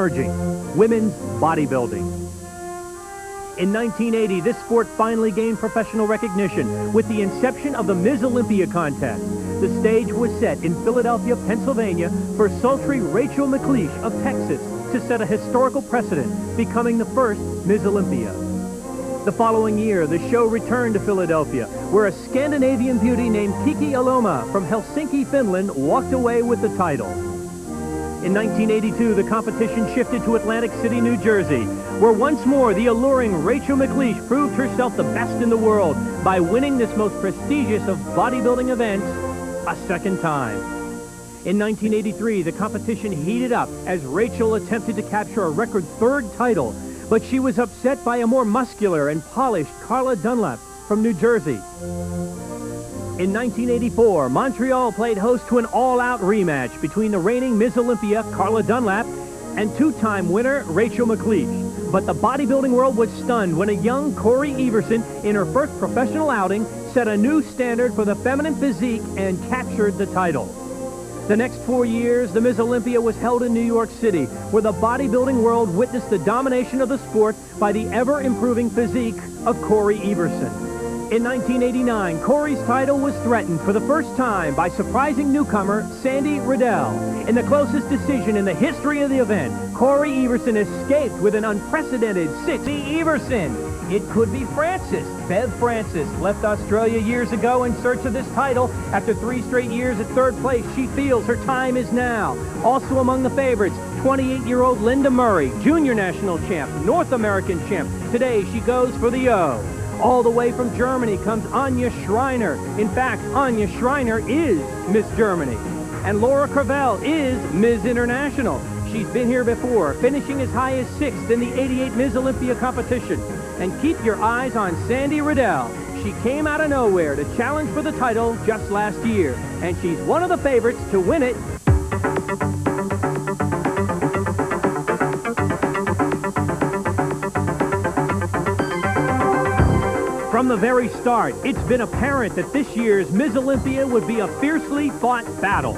surging: women's bodybuilding. In 1980, this sport finally gained professional recognition with the inception of the Ms. Olympia contest. The stage was set in Philadelphia, Pennsylvania for sultry Rachel McLeish of Texas to set a historical precedent, becoming the first Ms. Olympia. The following year, the show returned to Philadelphia, where a Scandinavian beauty named Kiki Aloma from Helsinki, Finland, walked away with the title. In 1982, the competition shifted to Atlantic City, New Jersey, where once more the alluring Rachel McLeish proved herself the best in the world by winning this most prestigious of bodybuilding events a second time. In 1983, the competition heated up as Rachel attempted to capture a record third title, but she was upset by a more muscular and polished Carla Dunlap from New Jersey. In 1984, Montreal played host to an all-out rematch between the reigning Ms. Olympia, Carla Dunlap, and two-time winner, Rachel McLeish. But the bodybuilding world was stunned when a young Corey Everson, in her first professional outing, set a new standard for the feminine physique and captured the title. The next 4 years, the Ms. Olympia was held in New York City, where the bodybuilding world witnessed the domination of the sport by the ever-improving physique of Corey Everson. In 1989, Corey's title was threatened for the first time by surprising newcomer Sandy Riddell. In the closest decision in the history of the event, Corey Everson escaped with an unprecedented 6. Everson. It could be Francis. Bev Francis left Australia years ago in search of this title. After 3 straight years at third place, she feels her time is now. Also among the favorites, 28-year-old Linda Murray, junior national champ, North American champ. Today, she goes for the O. All the way from Germany comes Anja Schreiner. In fact, Anja Schreiner is Miss Germany. And Laura Cravell is Ms. International. She's been here before, finishing as high as 6th in the 88 Ms. Olympia competition. And keep your eyes on Sandy Riddell. She came out of nowhere to challenge for the title just last year. And she's one of the favorites to win it. From the very start, it's been apparent that this year's Ms. Olympia would be a fiercely fought battle.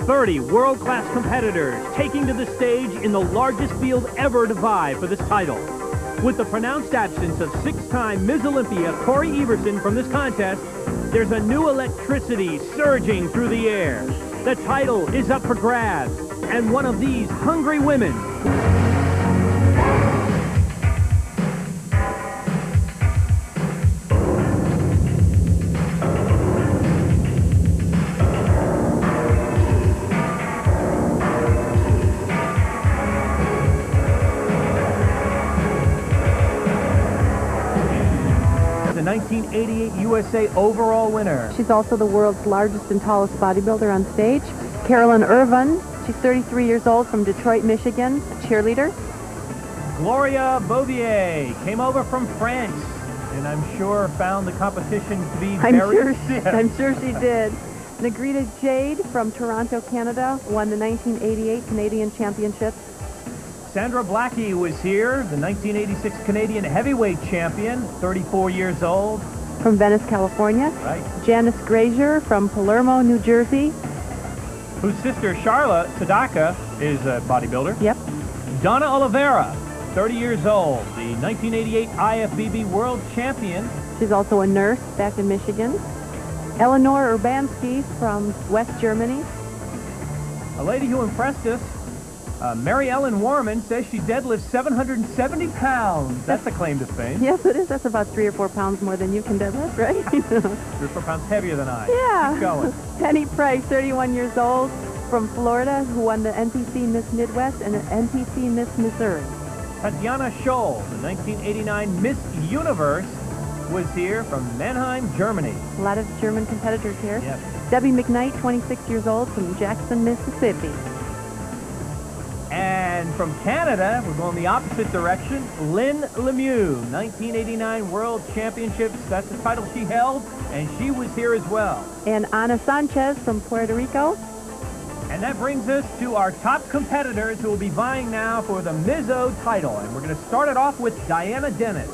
30 world-class competitors taking to the stage in the largest field ever to vie for this title. With the pronounced absence of 6-time Ms. Olympia Corey Everson from this contest, there's a new electricity surging through the air. The title is up for grabs, and one of these hungry women the 1988 USA overall winner. She's also the world's largest and tallest bodybuilder on stage. Carolyn Irvin. She's 33 years old from Detroit, Michigan, a cheerleader. Gloria Bouvier came over from France, and I'm sure found the competition to be very stiff. I'm sure she did. Negrita Jade from Toronto, Canada, won the 1988 Canadian Championship. Sandra Blackie was here, the 1986 Canadian heavyweight champion, 34 years old. From Venice, California. Right. Janice Grazier from Palermo, New Jersey. Whose sister, Charlotte Sadaka, is a bodybuilder. Yep. Donna Oliveira, 30 years old, the 1988 IFBB world champion. She's also a nurse back in Michigan. Eleanor Urbanski from West Germany. A lady who impressed us, Mary Ellen Warman, says she deadlifts 770 pounds. That's a claim to fame. Yes, it is. That's about 3 or 4 pounds more than you can deadlift, right? 3 or 4 pounds heavier than I. Yeah. Keep going. Penny Price, 31 years old, from Florida, who won the NPC Miss Midwest and the NPC Miss Missouri. Tatjana Scholl, the 1989 Miss Universe, was here from Mannheim, Germany. A lot of German competitors here. Yep. Debbie McKnight, 26 years old, from Jackson, Mississippi. And from Canada, we're going the opposite direction. Lynn Lemieux, 1989 World Championships. That's the title she held, and she was here as well. And Ana Sanchez from Puerto Rico. And that brings us to our top competitors who will be vying now for the Mizzo title. And we're going to start it off with Diana Dennis.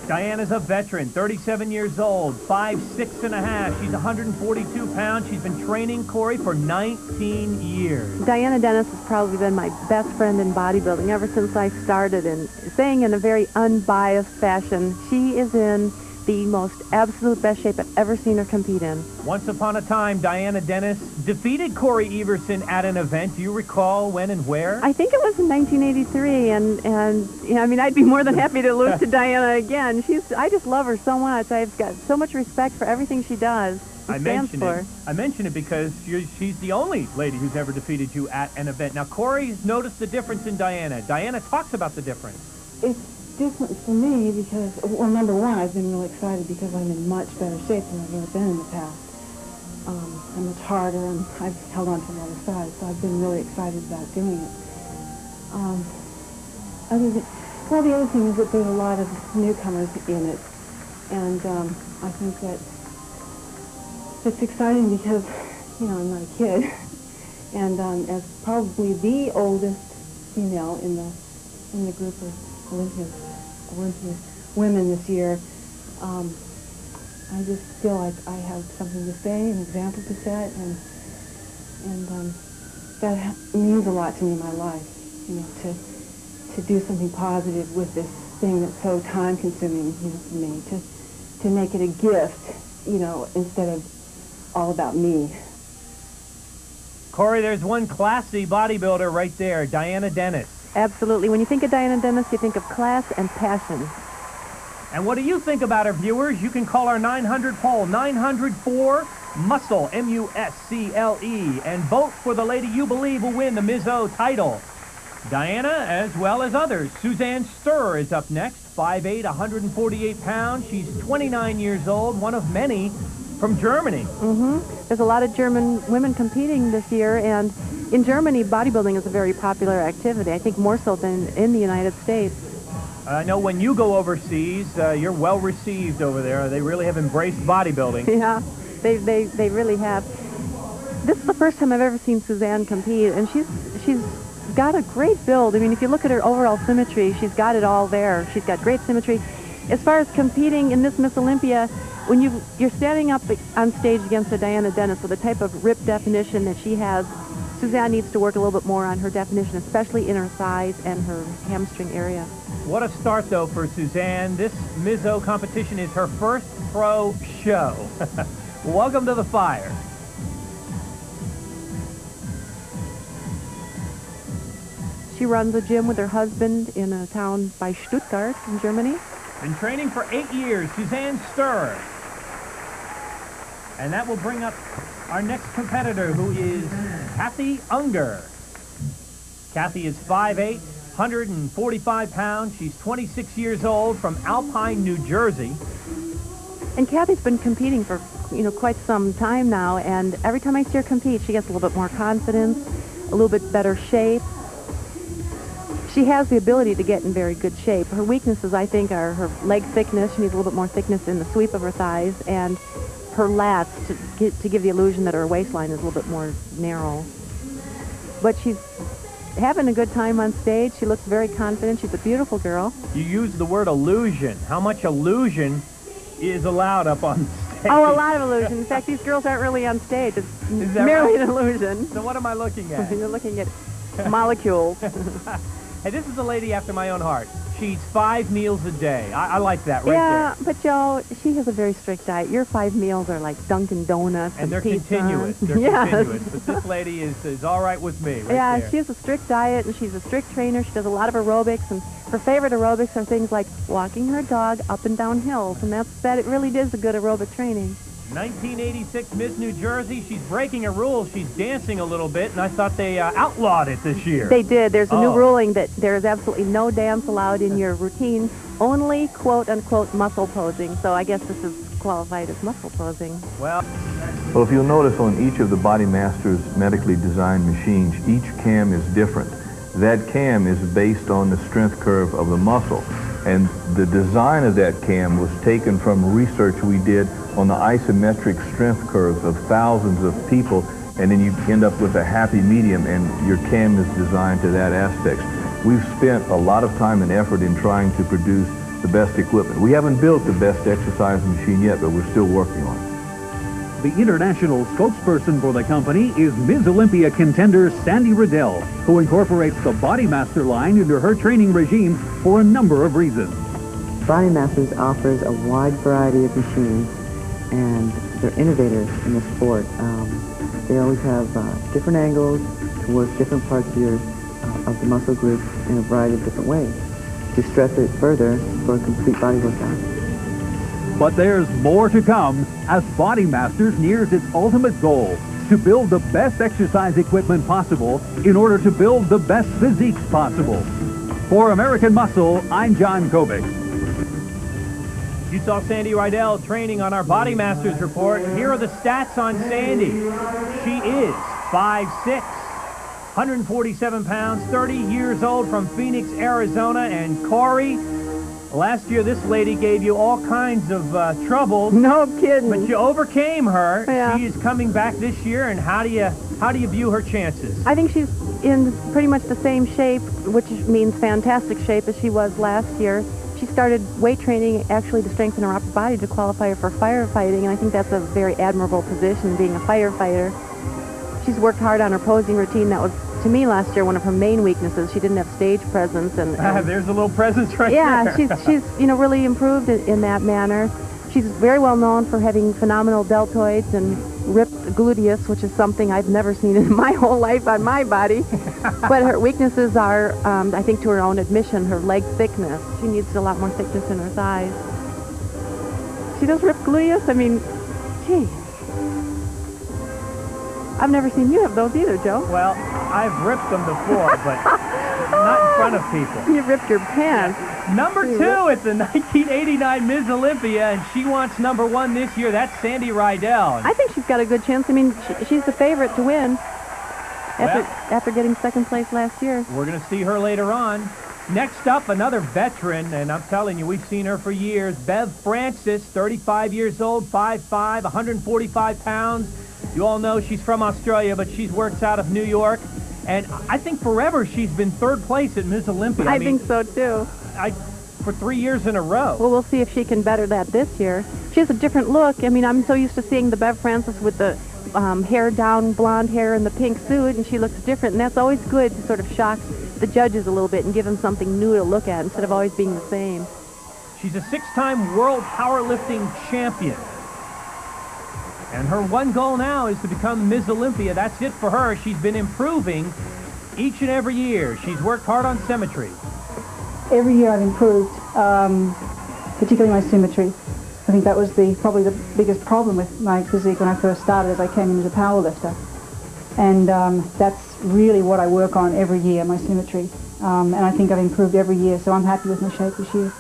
Diana's a veteran, 37 years old, 5'6½". She's 142 pounds. She's been training Corey for 19 years. Diana Dennis has probably been my best friend in bodybuilding ever since I started, and saying in a very unbiased fashion, she is in the most absolute best shape I've ever seen her compete in. Once upon a time, Diana Dennis defeated Corey Everson at an event. Do you recall when and where? I think it was in 1983, and you know, I mean, I'd be more than happy to lose to Diana again. I just love her so much. I've got so much respect for everything she does. I mention it because she's the only lady who's ever defeated you at an event. Now, Corey's noticed the difference in Diana. Diana talks about the difference. It's different for me because, well, number one, I've been really excited because I'm in much better shape than I've ever been in the past. I'm much harder, and I've held on to the other side, so I've been really excited about doing it. The other thing is that there's a lot of newcomers in it, and I think that it's exciting because, you know, I'm not a kid, and as probably the oldest female in the group of Olympia women this year, I just feel like I have something to say, an example to set, and that means a lot to me in my life, you know, to do something positive with this thing that's so time-consuming, you know, for me, to make it a gift, you know, instead of all about me. Corey, there's one classy bodybuilder right there, Diana Dennis. Absolutely. When you think of Diana Dennis, you think of class and passion. And what do you think about her, viewers? You can call our 900 poll, 900-4-MUSCLE, M-U-S-C-L-E, and vote for the lady you believe will win the Ms. O title. Diana, as well as others. Suzanne Sturr is up next, 5'8", 148 pounds. She's 29 years old, one of many from Germany. There's a lot of German women competing this year, and in Germany, bodybuilding is a very popular activity, I think more so than in the United States. I know when you go overseas, you're well received over there. They really have embraced bodybuilding. Yeah, they really have. This is the first time I've ever seen Suzanne compete, and she's got a great build. I mean, if you look at her overall symmetry, she's got it all there. She's got great symmetry. As far as competing in this Miss Olympia, when you're standing up on stage against a Diana Dennis with the type of rip definition that she has, Suzanne needs to work a little bit more on her definition, especially in her thighs and her hamstring area. What a start, though, for Suzanne. This Ms. O competition is her first pro show. Welcome to the fire. She runs a gym with her husband in a town by Stuttgart in Germany. Been training for 8 years, Suzanne Sturr. And that will bring up our next competitor, who is Kathy Unger. Kathy is 5'8", 145 pounds. She's 26 years old, from Alpine, New Jersey. And Kathy's been competing for, you know, quite some time now, and every time I see her compete, she gets a little bit more confidence, a little bit better shape. She has the ability to get in very good shape. Her weaknesses, I think, are her leg thickness. She needs a little bit more thickness in the sweep of her thighs, and her lats to give the illusion that her waistline is a little bit more narrow. But she's having a good time on stage. She looks very confident. She's a beautiful girl. You used the word illusion. How much illusion is allowed up on stage? Oh, a lot of illusion. In fact, these girls aren't really on stage. It's merely an illusion. So what am I looking at? You're looking at molecules. Hey, this is a lady after my own heart. She eats 5 meals a day. I like that right there. Yeah, but Joe, she has a very strict diet. Your 5 meals are like Dunkin' Donuts and they're pizza. Continuous. They're continuous. But this lady is all right with me right there. She has a strict diet, and she's a strict trainer. She does a lot of aerobics, and her favorite aerobics are things like walking her dog up and down hills, and it really is a good aerobic training. 1986 Miss New Jersey. She's breaking a rule. She's dancing a little bit, and I thought they outlawed it this year. They did. There's a new ruling that there is absolutely no dance allowed in your routine, only quote-unquote muscle posing. So I guess this is qualified as muscle posing. Well, if you'll notice on each of the Body Masters medically designed machines, each cam is different. That cam is based on the strength curve of the muscle. And the design of that cam was taken from research we did on the isometric strength curves of thousands of people, and then you end up with a happy medium, and your cam is designed to that aspect. We've spent a lot of time and effort in trying to produce the best equipment. We haven't built the best exercise machine yet, but we're still working on it. The international spokesperson for the company is Ms. Olympia contender Sandy Riddell, who incorporates the Body Master line into her training regime for a number of reasons. Body Masters offers a wide variety of machines, and they're innovators in the sport. They always have different angles towards different parts of the muscle group in a variety of different ways to stress it further for a complete body workout. But there's more to come as Body Masters nears its ultimate goal, to build the best exercise equipment possible in order to build the best physiques possible. For American Muscle, I'm John Kovic. You saw Sandy Riddell training on our Body Masters report. Here are the stats on Sandy. She is 5'6", 147 pounds, 30 years old, from Phoenix, Arizona. And Corey, last year this lady gave you all kinds of trouble. No kidding. But you overcame her. Yeah. She is coming back this year, and how do you view her chances? I think she's in pretty much the same shape, which means fantastic shape, as she was last year. She started weight training actually to strengthen her upper body to qualify her for firefighting, and I think that's a very admirable position, being a firefighter. She's worked hard on her posing routine. That was, to me, last year, one of her main weaknesses. She didn't have stage presence. And There's a little presence right yeah, there. she's really improved in that manner. She's very well known for having phenomenal deltoids and ripped gluteus, which is something I've never seen in my whole life on my body. But her weaknesses are, I think to her own admission, her leg thickness. She needs a lot more thickness in her thighs. She does rip gluteus? I mean, gee. I've never seen you have those either, Joe. Well, I've ripped them before, but not in front of people. You ripped your pants. Number 2 at the 1989 Ms. Olympia, and she wants number 1 this year. That's Sandy Riddell. I think she's got a good chance. I mean, she's the favorite to win after getting second place last year. We're going to see her later on. Next up, another veteran, and I'm telling you, we've seen her for years. Bev Francis, 35 years old, 5'5", 145 pounds. You all know she's from Australia, but she's worked out of New York. And I think forever she's been third place at Ms. Olympia. I think so, too. For 3 years in a row. Well, we'll see if she can better that this year. She has a different look. I mean, I'm so used to seeing the Bev Francis with the hair down, blonde hair, and the pink suit, and she looks different. And that's always good to sort of shock the judges a little bit and give them something new to look at instead of always being the same. She's a 6-time world powerlifting champion. And her one goal now is to become Ms. Olympia. That's it for her. She's been improving each and every year. She's worked hard on symmetry. Every year I've improved, particularly my symmetry. I think that was probably the biggest problem with my physique when I first started, as I came in as a power lifter. And that's really what I work on every year, my symmetry. And I think I've improved every year, so I'm happy with my shape this year.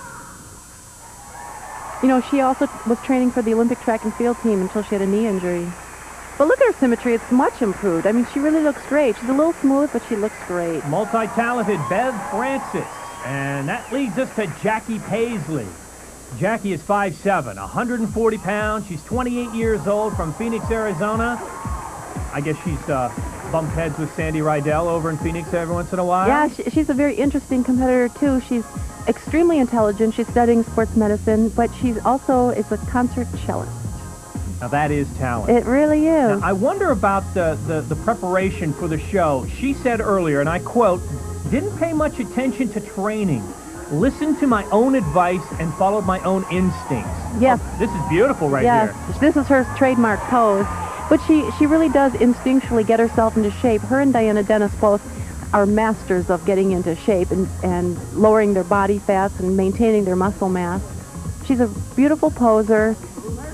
You know, she also was training for the Olympic track and field team until she had a knee injury. But look at her symmetry. It's much improved. I mean, she really looks great. She's a little smooth, but she looks great. Multi-talented Bev Francis. And that leads us to Jackie Paisley. Jackie is 5'7", 140 pounds. She's 28 years old, from Phoenix, Arizona. I guess she's bumped heads with Sandy Riddell over in Phoenix every once in a while. Yeah, she's a very interesting competitor, too. She's extremely intelligent. She's studying sports medicine, but she also is a concert cellist. Now, that is talent. It really is. Now, I wonder about the preparation for the show. She said earlier, and I quote, "Didn't pay much attention to training. Listened to my own advice and followed my own instincts." Yes. Oh, this is beautiful right yes. here. This is her trademark pose. But she really does instinctually get herself into shape. Her and Diana Dennis both are masters of getting into shape and lowering their body fats and maintaining their muscle mass. She's a beautiful poser.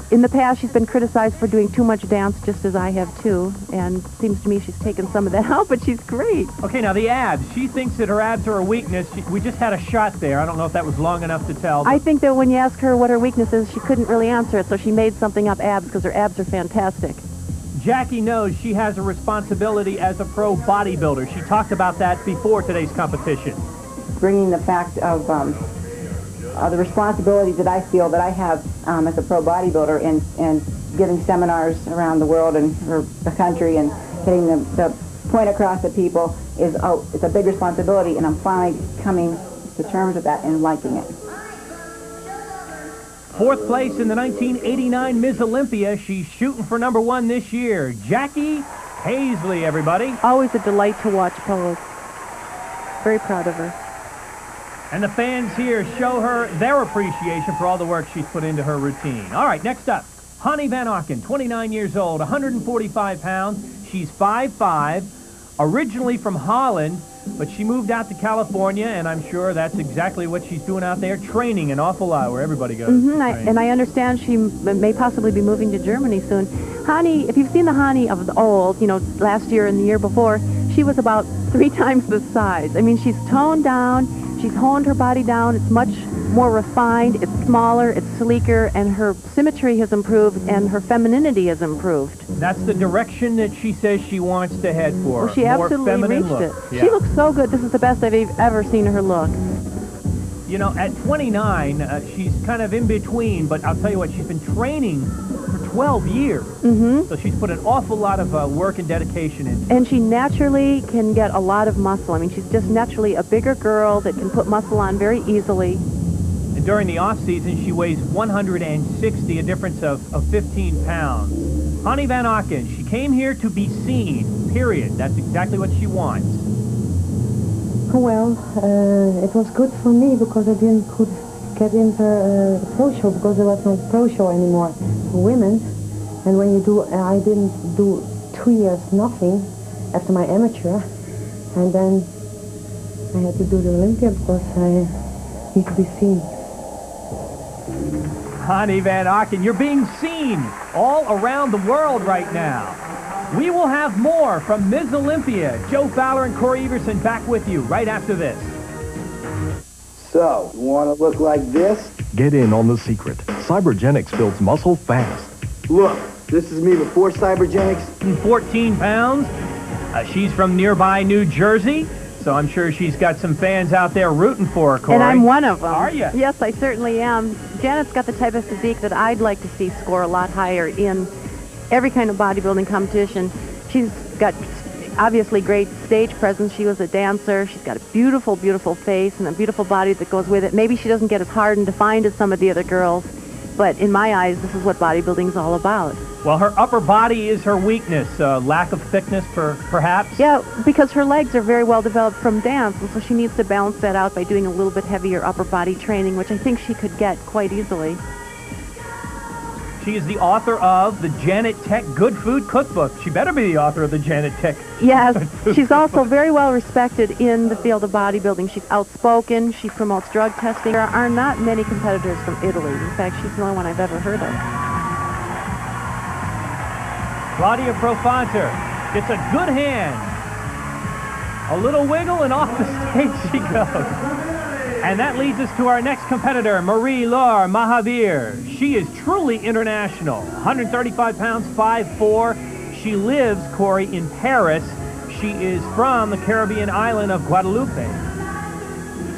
In the past, she's been criticized for doing too much dance, just as I have, too. And it seems to me she's taken some of that out, but she's great. Okay, now the abs. She thinks that her abs are a weakness. We just had a shot there. I don't know if that was long enough to tell. I think that when you ask her what her weakness is, she couldn't really answer it, so she made something up, abs, because her abs are fantastic. Jackie knows she has a responsibility as a pro bodybuilder. She talked about that before today's competition. Bringing the fact of the responsibility that I feel that I have as a pro bodybuilder and giving seminars around the world and the country and getting the point across to people is, it's a big responsibility, and I'm finally coming to terms with that and liking it. Fourth place in the 1989 Ms. Olympia. She's shooting for #1 this year. Jackie Paisley, everybody. Always a delight to watch pose. Very proud of her. And the fans here show her their appreciation for all the work she's put into her routine. All right, next up, Hanni Van Auken, 29 years old, 145 pounds. She's 5'5", originally from Holland, but she moved out to California, and I'm sure that's exactly what she's doing out there, training an awful lot where everybody goes. And I understand she may possibly be moving to Germany soon. Hanni, if you've seen the Hanni of the old, you know, last year and the year before, she was about 3 times the size. I mean, she's toned down, she's honed her body down, it's much more refined, it's smaller, it's sleeker, and her symmetry has improved, and her femininity has improved. That's the direction that she says she wants to head for. Well, she more absolutely feminine reached look. it. She looks so good. This is the best I've ever seen her look. You know, at 29, she's kind of in between, but I'll tell you what, she's been training for 12 years. So she's put an awful lot of work and dedication in. And she naturally can get a lot of muscle. I mean, she's just naturally a bigger girl that can put muscle on very easily. And during the off-season, she weighs 160, a difference of 15 pounds. Hanni Van Auken, she came here to be seen, period. That's exactly what she wants. Well, it was good for me because I didn't could get into the pro show because there was no pro show anymore for women. And when you do, I didn't do 2 years nothing after my amateur, and then I had to do the Olympia because I need to be seen. Hanni Van Auken, you're being seen all around the world right now. We will have more from Ms. Olympia. Joe Fowler and Corey Everson back with you right after this. So, you want to look like this? Get in on the secret. Cybergenics builds muscle fast. Look, this is me before Cybergenics. 14 pounds. She's from nearby New Jersey, so I'm sure she's got some fans out there rooting for her, Corey. And I'm one of them. Are you? Yes, I certainly am. Janet's got the type of physique that I'd like to see score a lot higher in every kind of bodybuilding competition. She's got obviously great stage presence. She was a dancer. She's got a beautiful, beautiful face and a beautiful body that goes with it. Maybe she doesn't get as hard and defined as some of the other girls, but in my eyes, this is what bodybuilding's all about. Well, her upper body is her weakness. Lack of thickness, perhaps? Yeah, because her legs are very well developed from dance, and so she needs to balance that out by doing a little bit heavier upper body training, which I think she could get quite easily. She is the author of the Janet Tech Good Food Cookbook. She better be the author of the Janet Tech. Yes, she's also very well respected in the field of bodybuilding. She's outspoken. She promotes drug testing. There are not many competitors from Italy. In fact, she's the only one I've ever heard of. Claudia Profanter gets a good hand. A little wiggle and off the stage she goes. And that leads us to our next competitor, Marie-Laure Mahavir. She is truly international. 135 pounds, 5'4". She lives, Corey, in Paris. She is from the Caribbean island of Guadeloupe.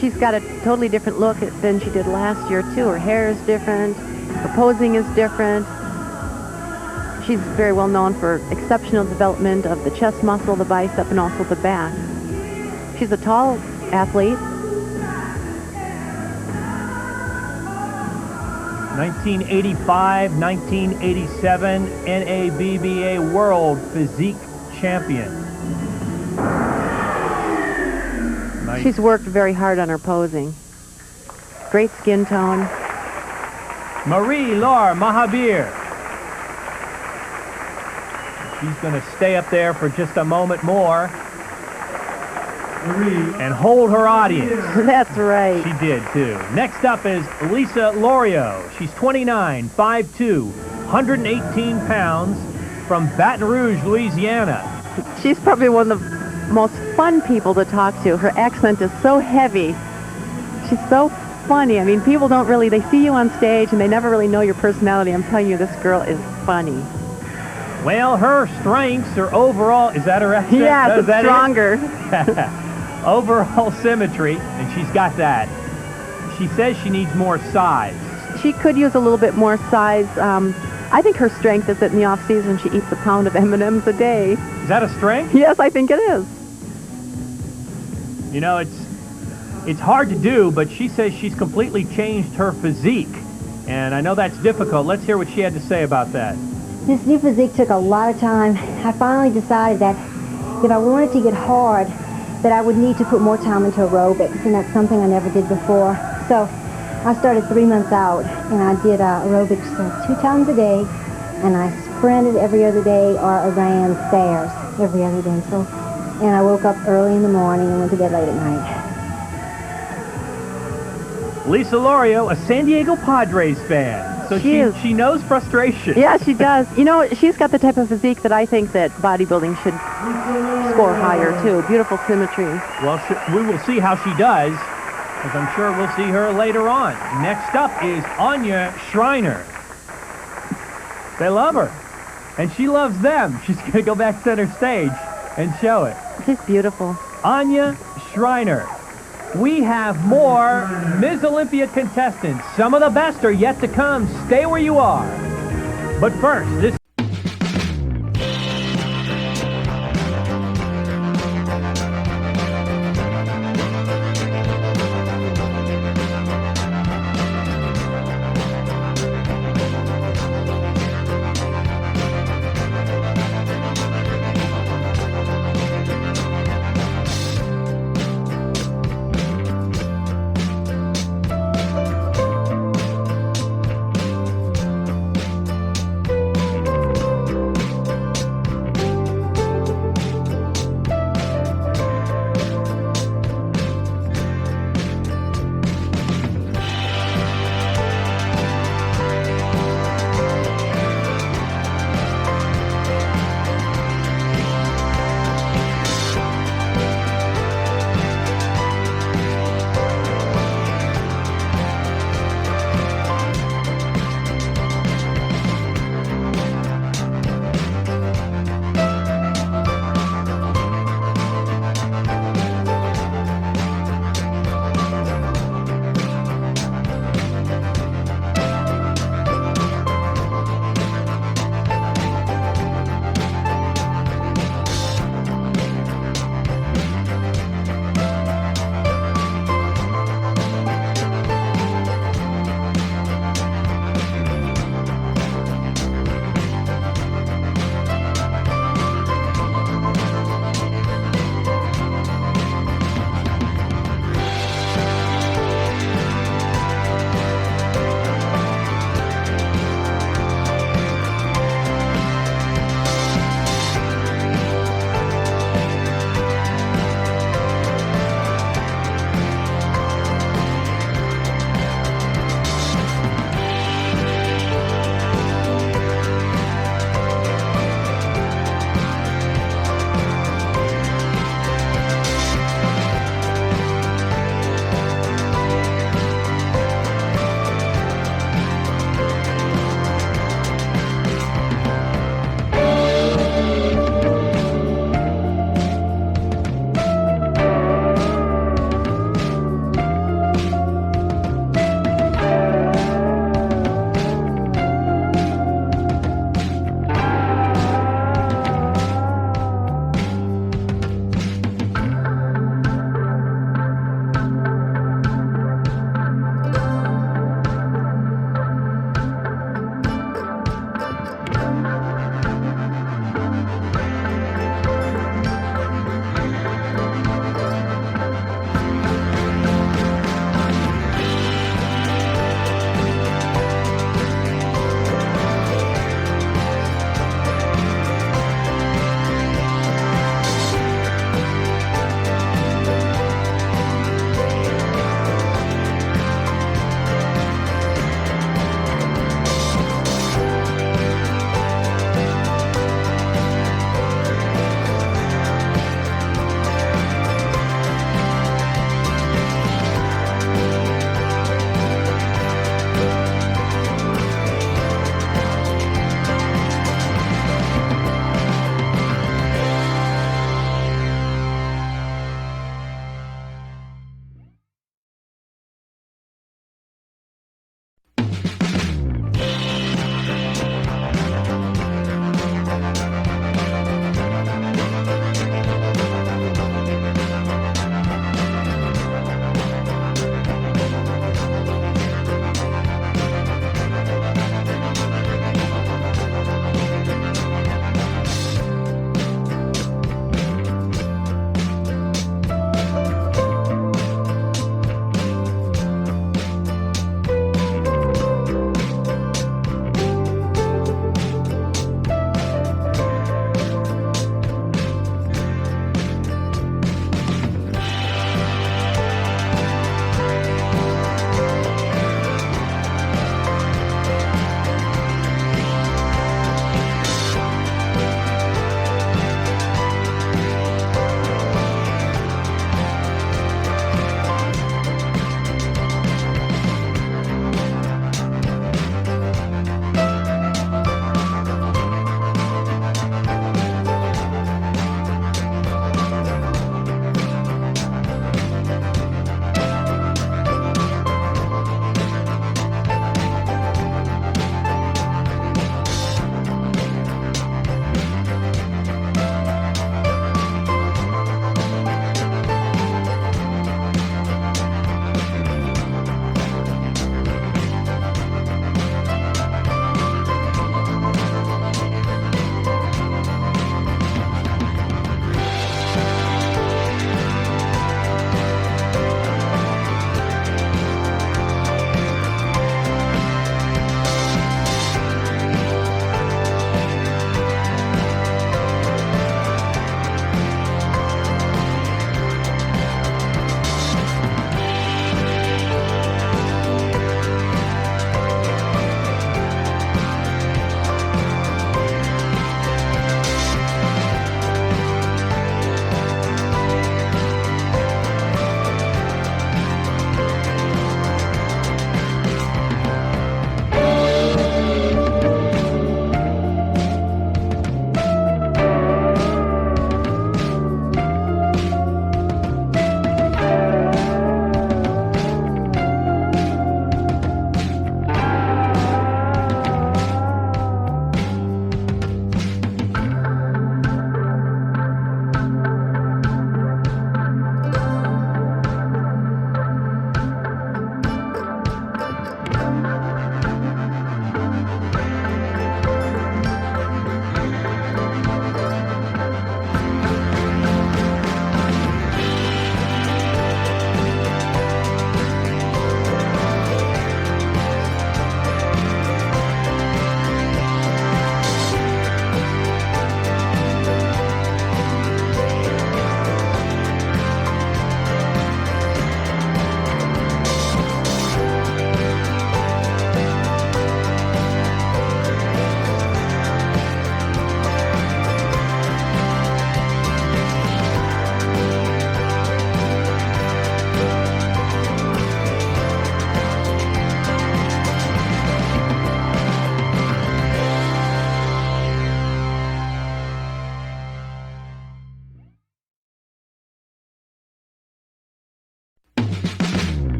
She's got a totally different look than she did last year, too. Her hair is different. Her posing is different. She's very well known for exceptional development of the chest muscle, the bicep, and also the back. She's a tall athlete. 1985, 1987 NABBA World Physique Champion. Nice. She's worked very hard on her posing. Great skin tone. Marie-Laure Mahavir. She's going to stay up there for just a moment more and hold her audience. That's right. She did, too. Next up is Lisa Loriot. She's 29, 5'2", 118 pounds, from Baton Rouge, Louisiana. She's probably one of the most fun people to talk to. Her accent is so heavy. She's so funny. I mean, people don't really, they see you on stage and they never really know your personality. I'm telling you, this girl is funny. Well, her strengths are overall, is that her accent? Yes, it's stronger. Overall symmetry, and she's got that. She says she needs more size. She could use a little bit more size. I think her strength is that in the off-season she eats a pound of M&Ms a day. Is that a strength? Yes, I think it is. You know, it's hard to do, but she says she's completely changed her physique. And I know that's difficult. Let's hear what she had to say about that. This new physique took a lot of time. I finally decided that if I wanted to get hard, that I would need to put more time into aerobics, and that's something I never did before. So I started 3 months out, and I did aerobics 2 times a day, and I sprinted every other day, or I ran stairs every other day. So, and I woke up early in the morning and went to bed late at night. Lisa Lorio, a San Diego Padres fan. So she knows frustration. Yeah, she does. You know, she's got the type of physique that I think that bodybuilding should score higher, too. Beautiful symmetry. Well, we will see how she does, as I'm sure we'll see her later on. Next up is Anya Schreiner. They love her, and she loves them. She's going to go back center stage and show it. She's beautiful. Anya Schreiner. We have more Ms. Olympia contestants. Some of the best are yet to come. Stay where you are. But first, this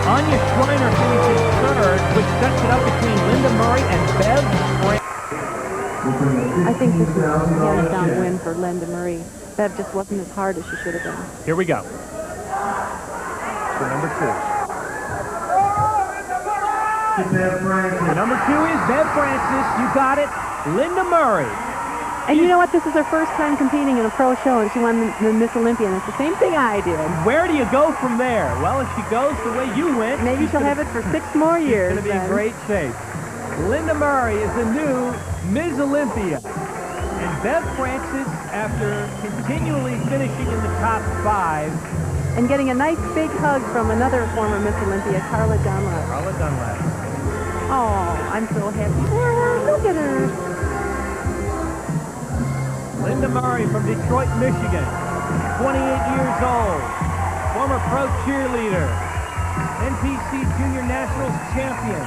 Anya Schreiner finishes third, which sets it up between Linda Murray and Bev Branch. I think this is a hands-down win for Linda Murray. Bev just wasn't as hard as she should have been. Here we go. For number 2. The number 2 is Bev Francis. You got it. Linda Murray. And you know what? This is her first time competing in a pro show, and she won the Miss Olympia, and it's the same thing I did. Where do you go from there? Well, if she goes the way you went, Maybe she'll have it for 6 more years. She's going to be in great shape. Linda Murray is the new Ms. Olympia. And Bev Francis, after continually finishing in the top 5, and getting a nice big hug from another former Miss Olympia, Carla Dunlap. Carla Dunlap. Oh, I'm so happy for her. Look at her. Linda Murray from Detroit, Michigan, 28 years old, former pro cheerleader, NPC Junior Nationals champion.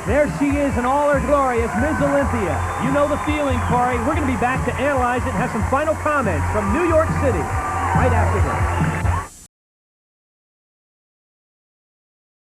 There she is in all her glory as Ms. Olympia. You know the feeling, Corey. We're going to be back to analyze it and have some final comments from New York City right after this.